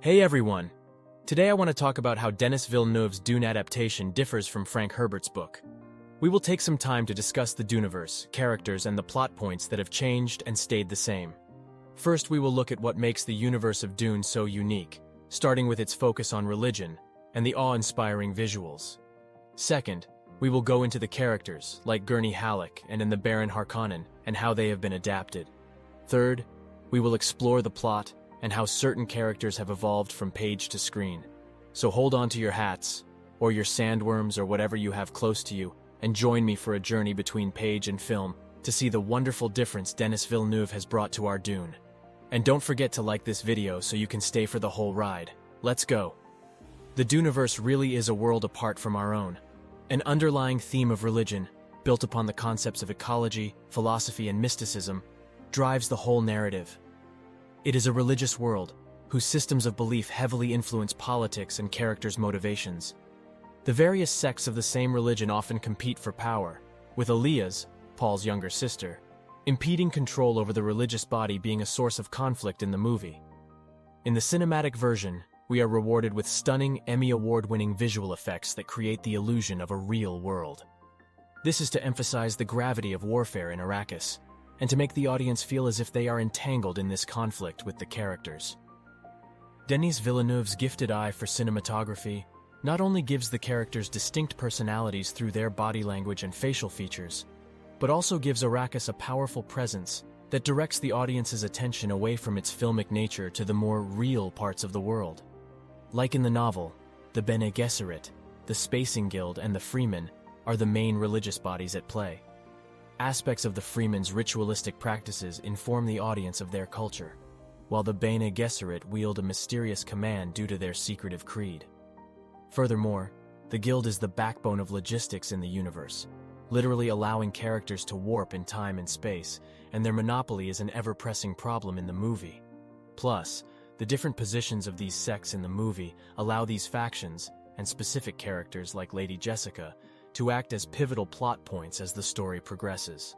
Hey everyone! Today I want to talk about how Denis Villeneuve's Dune adaptation differs from Frank Herbert's book. We will take some time to discuss the Duneverse, characters, and the plot points that have changed and stayed the same. First, we will look at what makes the universe of Dune so unique, starting with its focus on religion and the awe-inspiring visuals. Second, we will go into the characters, like Gurney Halleck and in the Baron Harkonnen, and how they have been adapted. Third, we will explore the plot and how certain characters have evolved from page to screen. So hold on to your hats, or your sandworms, or whatever you have close to you, and join me for a journey between page and film to see the wonderful difference Denis Villeneuve has brought to our Dune. And don't forget to like this video so you can stay for the whole ride. Let's go! The Duneverse really is a world apart from our own. An underlying theme of religion, built upon the concepts of ecology, philosophy, and mysticism, drives the whole narrative. It is a religious world, whose systems of belief heavily influence politics and characters' motivations. The various sects of the same religion often compete for power, with Elias, Paul's younger sister, impeding control over the religious body being a source of conflict in the movie. In the cinematic version, we are rewarded with stunning Emmy Award-winning visual effects that create the illusion of a real world. This is to emphasize the gravity of warfare in Arrakis, and to make the audience feel as if they are entangled in this conflict with the characters. Denis Villeneuve's gifted eye for cinematography not only gives the characters distinct personalities through their body language and facial features, but also gives Arrakis a powerful presence that directs the audience's attention away from its filmic nature to the more real parts of the world. Like in the novel, the Bene Gesserit, the Spacing Guild, and the Freemen are the main religious bodies at play. Aspects of the Freemen's ritualistic practices inform the audience of their culture, while the Bene Gesserit wield a mysterious command due to their secretive creed. Furthermore, the Guild is the backbone of logistics in the universe, literally allowing characters to warp in time and space, and their monopoly is an ever-pressing problem in the movie. Plus, the different positions of these sects in the movie allow these factions, and specific characters like Lady Jessica, to act as pivotal plot points as the story progresses.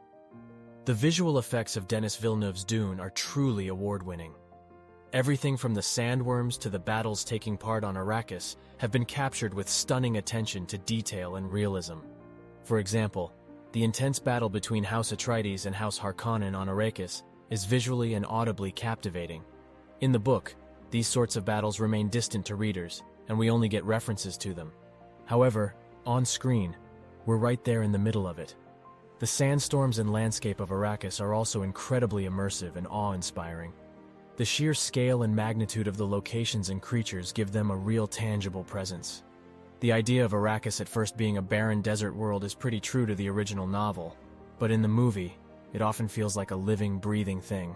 The visual effects of Denis Villeneuve's Dune are truly award-winning. Everything from the sandworms to the battles taking part on Arrakis have been captured with stunning attention to detail and realism. For example, the intense battle between House Atreides and House Harkonnen on Arrakis is visually and audibly captivating. In the book, these sorts of battles remain distant to readers, and we only get references to them. However, on screen, we're right there in the middle of it. The sandstorms and landscape of Arrakis are also incredibly immersive and awe-inspiring. The sheer scale and magnitude of the locations and creatures give them a real tangible presence. The idea of Arrakis at first being a barren desert world is pretty true to the original novel, but in the movie, it often feels like a living, breathing thing.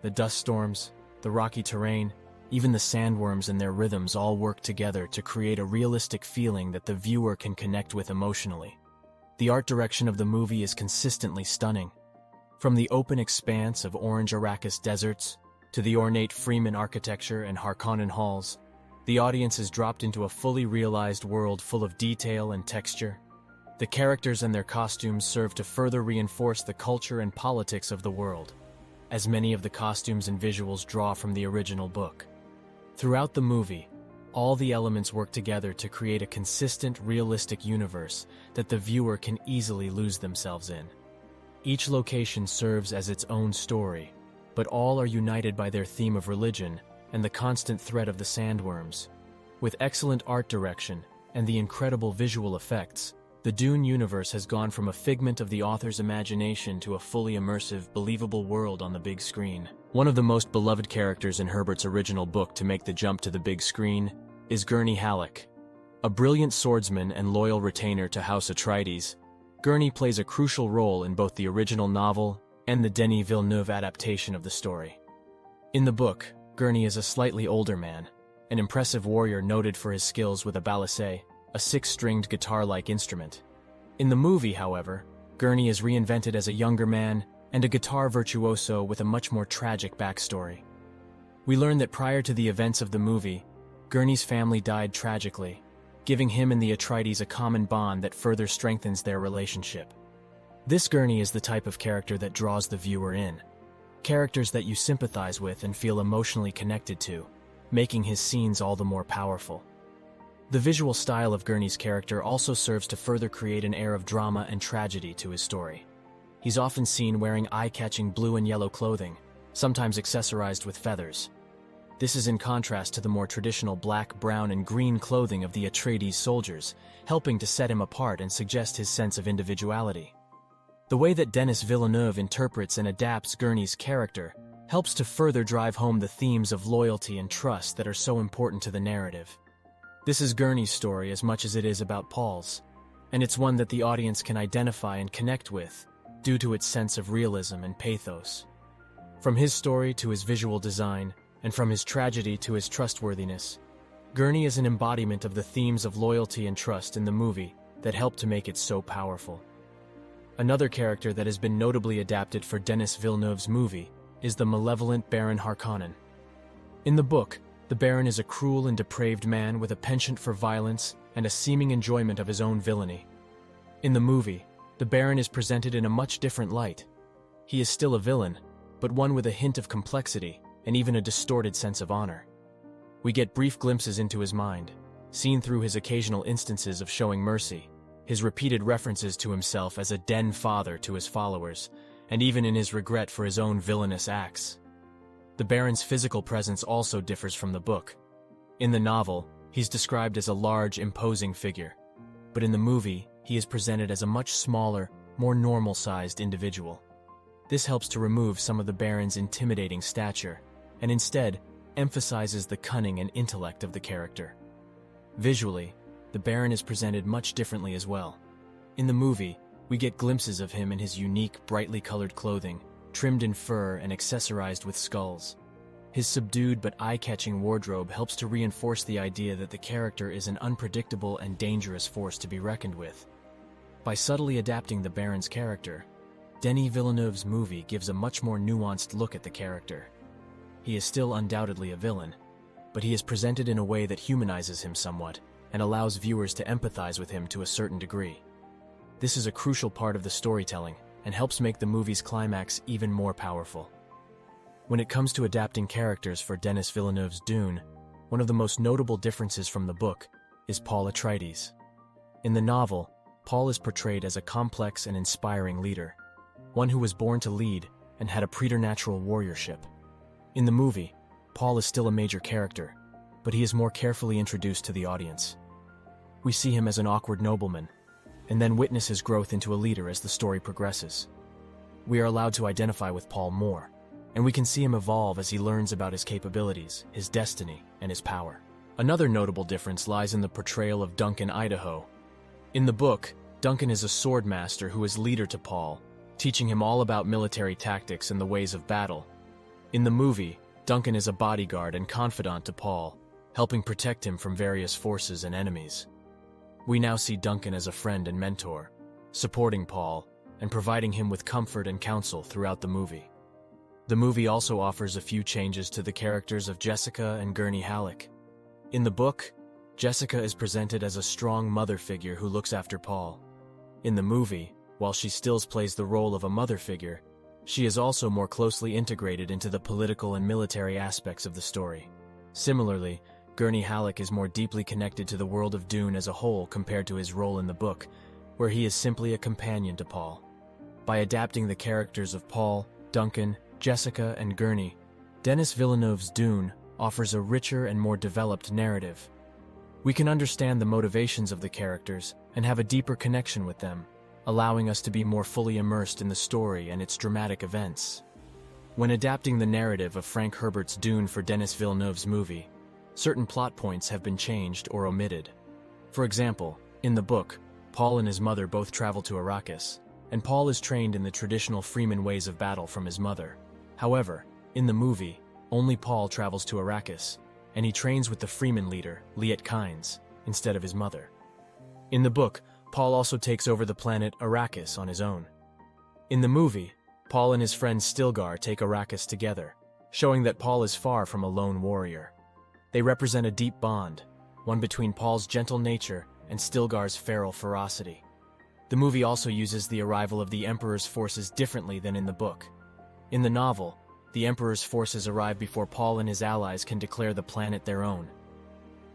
The dust storms, the rocky terrain, even the sandworms and their rhythms all work together to create a realistic feeling that the viewer can connect with emotionally. The art direction of the movie is consistently stunning. From the open expanse of orange Arrakis deserts to the ornate Freeman architecture and Harkonnen halls, the audience is dropped into a fully realized world full of detail and texture. The characters and their costumes serve to further reinforce the culture and politics of the world, as many of the costumes and visuals draw from the original book. Throughout the movie, all the elements work together to create a consistent, realistic universe that the viewer can easily lose themselves in. Each location serves as its own story, but all are united by their theme of religion and the constant threat of the sandworms. With excellent art direction and the incredible visual effects, the Dune universe has gone from a figment of the author's imagination to a fully immersive, believable world on the big screen. One of the most beloved characters in Herbert's original book to make the jump to the big screen is Gurney Halleck. A brilliant swordsman and loyal retainer to House Atreides, Gurney plays a crucial role in both the original novel and the Denis Villeneuve adaptation of the story. In the book, Gurney is a slightly older man, an impressive warrior noted for his skills with a balisé, a six-stringed guitar-like instrument. In the movie, however, Gurney is reinvented as a younger man and a guitar virtuoso with a much more tragic backstory. We learn that prior to the events of the movie, Gurney's family died tragically, giving him and the Atreides a common bond that further strengthens their relationship. This Gurney is the type of character that draws the viewer in. Characters that you sympathize with and feel emotionally connected to, making his scenes all the more powerful. The visual style of Gurney's character also serves to further create an air of drama and tragedy to his story. He's often seen wearing eye-catching blue and yellow clothing, sometimes accessorized with feathers. This is in contrast to the more traditional black, brown, and green clothing of the Atreides soldiers, helping to set him apart and suggest his sense of individuality. The way that Denis Villeneuve interprets and adapts Gurney's character helps to further drive home the themes of loyalty and trust that are so important to the narrative. This is Gurney's story as much as it is about Paul's, and it's one that the audience can identify and connect with due to its sense of realism and pathos. From his story to his visual design, and from his tragedy to his trustworthiness, Gurney is an embodiment of the themes of loyalty and trust in the movie that helped to make it so powerful. Another character that has been notably adapted for Denis Villeneuve's movie is the malevolent Baron Harkonnen. In the book, the Baron is a cruel and depraved man with a penchant for violence and a seeming enjoyment of his own villainy. In the movie, the Baron is presented in a much different light. He is still a villain, but one with a hint of complexity and even a distorted sense of honor. We get brief glimpses into his mind, seen through his occasional instances of showing mercy, his repeated references to himself as a den father to his followers, and even in his regret for his own villainous acts. The Baron's physical presence also differs from the book. In the novel, he's described as a large, imposing figure, but in the movie, he is presented as a much smaller, more normal-sized individual. This helps to remove some of the Baron's intimidating stature, and instead emphasizes the cunning and intellect of the character. Visually, the Baron is presented much differently as well. In the movie, we get glimpses of him in his unique, brightly colored clothing, trimmed in fur and accessorized with skulls. His subdued but eye-catching wardrobe helps to reinforce the idea that the character is an unpredictable and dangerous force to be reckoned with. By subtly adapting the Baron's character, Denis Villeneuve's movie gives a much more nuanced look at the character. He is still undoubtedly a villain, but he is presented in a way that humanizes him somewhat and allows viewers to empathize with him to a certain degree. This is a crucial part of the storytelling and helps make the movie's climax even more powerful. When it comes to adapting characters for Denis Villeneuve's Dune, one of the most notable differences from the book is Paul Atreides. In the novel, Paul is portrayed as a complex and inspiring leader, one who was born to lead and had a preternatural warriorship. In the movie, Paul is still a major character, but he is more carefully introduced to the audience. We see him as an awkward nobleman, and then witness his growth into a leader as the story progresses. We are allowed to identify with Paul more, and we can see him evolve as he learns about his capabilities, his destiny, and his power. Another notable difference lies in the portrayal of Duncan Idaho. In the book, Duncan is a sword master who is leader to Paul, teaching him all about military tactics and the ways of battle. In the movie, Duncan is a bodyguard and confidant to Paul, helping protect him from various forces and enemies. We now see Duncan as a friend and mentor, supporting Paul and providing him with comfort and counsel throughout the movie. The movie also offers a few changes to the characters of Jessica and Gurney Halleck. In the book, Jessica is presented as a strong mother figure who looks after Paul. In the movie, while she still plays the role of a mother figure, she is also more closely integrated into the political and military aspects of the story. Similarly, Gurney Halleck is more deeply connected to the world of Dune as a whole compared to his role in the book, where he is simply a companion to Paul. By adapting the characters of Paul, Duncan, Jessica, and Gurney, Denis Villeneuve's Dune offers a richer and more developed narrative. We can understand the motivations of the characters and have a deeper connection with them, allowing us to be more fully immersed in the story and its dramatic events. When adapting the narrative of Frank Herbert's Dune for Denis Villeneuve's movie, certain plot points have been changed or omitted. For example, in the book, Paul and his mother both travel to Arrakis, and Paul is trained in the traditional Freeman ways of battle from his mother. However, in the movie, only Paul travels to Arrakis, and he trains with the Freeman leader, Liet Kynes, instead of his mother. In the book, Paul also takes over the planet Arrakis on his own. In the movie, Paul and his friend Stilgar take Arrakis together, showing that Paul is far from a lone warrior. They represent a deep bond, one between Paul's gentle nature and Stilgar's feral ferocity. The movie also uses the arrival of the Emperor's forces differently than in the book. In the novel, the Emperor's forces arrive before Paul and his allies can declare the planet their own.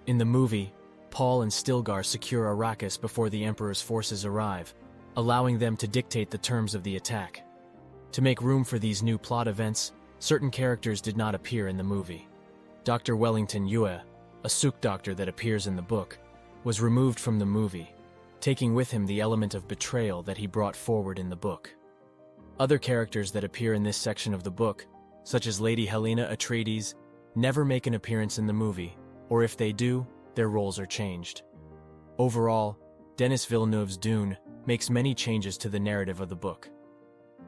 In the movie, Paul and Stilgar secure Arrakis before the Emperor's forces arrive, allowing them to dictate the terms of the attack. To make room for these new plot events, certain characters did not appear in the movie. Dr. Wellington Yueh, a Suk doctor that appears in the book, was removed from the movie, taking with him the element of betrayal that he brought forward in the book. Other characters that appear in this section of the book, such as Lady Helena Atreides, never make an appearance in the movie, or if they do, their roles are changed. Overall, Denis Villeneuve's Dune makes many changes to the narrative of the book.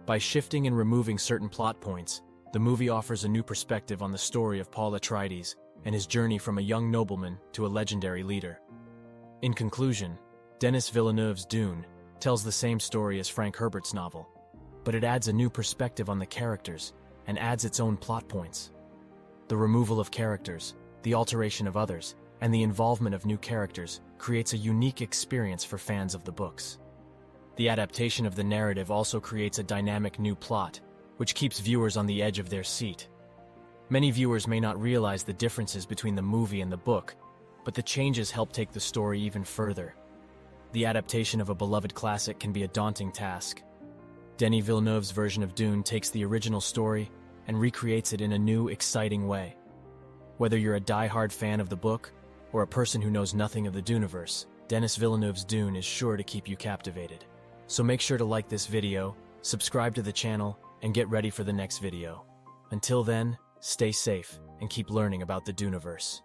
By shifting and removing certain plot points, the movie offers a new perspective on the story of Paul Atreides and his journey from a young nobleman to a legendary leader. In conclusion, Denis Villeneuve's Dune tells the same story as Frank Herbert's novel, but it adds a new perspective on the characters and adds its own plot points. The removal of characters, the alteration of others, and the involvement of new characters creates a unique experience for fans of the books. The adaptation of the narrative also creates a dynamic new plot, which keeps viewers on the edge of their seat. Many viewers may not realize the differences between the movie and the book, but the changes help take the story even further. The adaptation of a beloved classic can be a daunting task. Denis Villeneuve's version of Dune takes the original story and recreates it in a new, exciting way. Whether you're a die-hard fan of the book or a person who knows nothing of the Duneverse, Denis Villeneuve's Dune is sure to keep you captivated. So make sure to like this video, subscribe to the channel, and get ready for the next video. Until then, stay safe and keep learning about the Duneverse.